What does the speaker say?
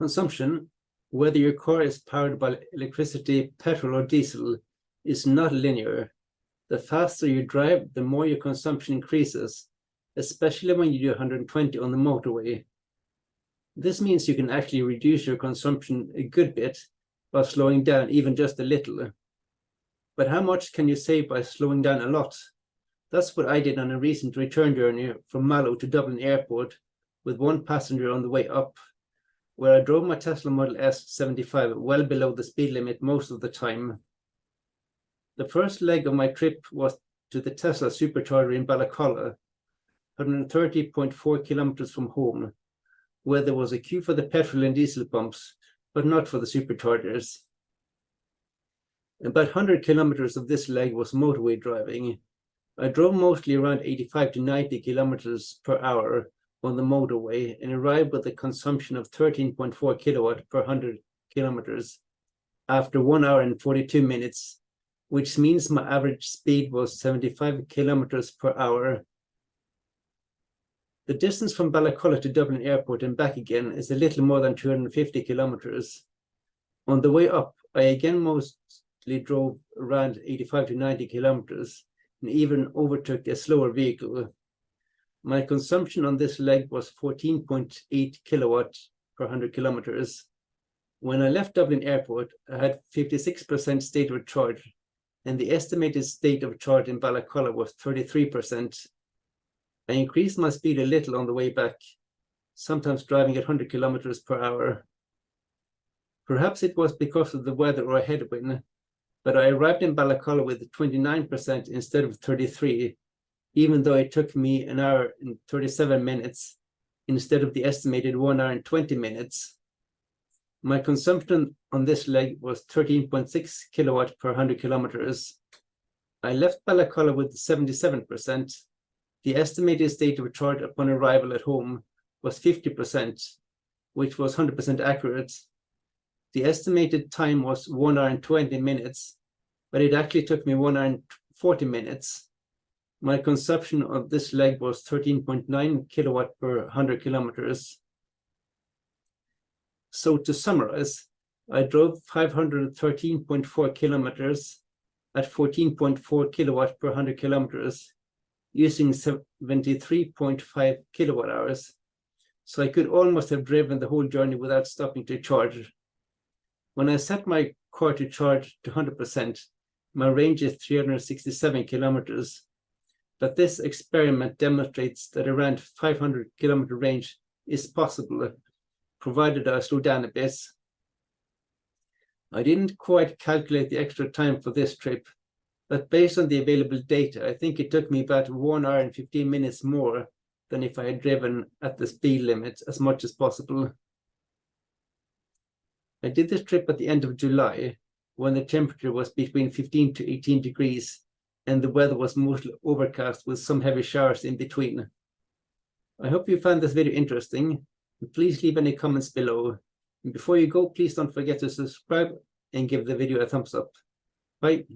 Consumption, whether your car is powered by electricity, petrol, or diesel, is not linear. The faster you drive, the more your consumption increases, especially when you do 120 on the motorway. This means you can actually reduce your consumption a good bit by slowing down even just a little. But how much can you save by slowing down a lot? That's what I did on a recent return journey from Mallow to Dublin Airport with one passenger on the way up, where I drove my Tesla Model S 75 well below the speed limit most of the time. The first leg of my trip was to the Tesla supercharger in Ballacalla, 130.4 kilometers from home, where there was a queue for the petrol and diesel pumps, but not for the superchargers. About 100 kilometers of this leg was motorway driving. I drove mostly around 85 to 90 kilometers per hour on the motorway and arrived with a consumption of 13.4 kilowatt per 100 kilometers after 1 hour and 42 minutes, which means my average speed was 75 kilometers per hour. The distance from Ballacalla to Dublin Airport and back again is a little more than 250 kilometers. On the way up, I again mostly drove around 85 to 90 kilometers and even overtook a slower vehicle. My consumption on this leg was 14.8 kilowatt per 100 kilometers. When I left Dublin Airport, I had 56% state of charge, and the estimated state of charge in Ballacalla was 33%. I increased my speed a little on the way back, sometimes driving at 100 kilometers per hour. Perhaps it was because of the weather or a headwind, but I arrived in Ballacalla with 29% instead of 33%, even though it took me 1 hour and 37 minutes instead of the estimated 1 hour and 20 minutes. My consumption on this leg was 13.6 kilowatt per 100 kilometers. I left Ballacalla with 77%. The estimated state of charge upon arrival at home was 50%, which was 100% accurate. The estimated time was 1 hour and 20 minutes, but it actually took me 1 hour and 40 minutes. My consumption of this leg was 13.9 kilowatt per 100 kilometers. So to summarize, I drove 513.4 kilometers at 14.4 kilowatt per 100 kilometers using 73.5 kilowatt hours. So I could almost have driven the whole journey without stopping to charge. When I set my car to charge to 100%, my range is 367 kilometers. But this experiment demonstrates that around 500 kilometer range is possible, provided I slow down a bit. I didn't quite calculate the extra time for this trip, but based on the available data, I think it took me about 1 hour and 15 minutes more than if I had driven at the speed limit as much as possible. I did this trip at the end of July, when the temperature was between 15 to 18 degrees, and the weather was mostly overcast with some heavy showers in between. I hope you found this video interesting. Please leave any comments below. And before you go, please don't forget to subscribe and give the video a thumbs up. Bye.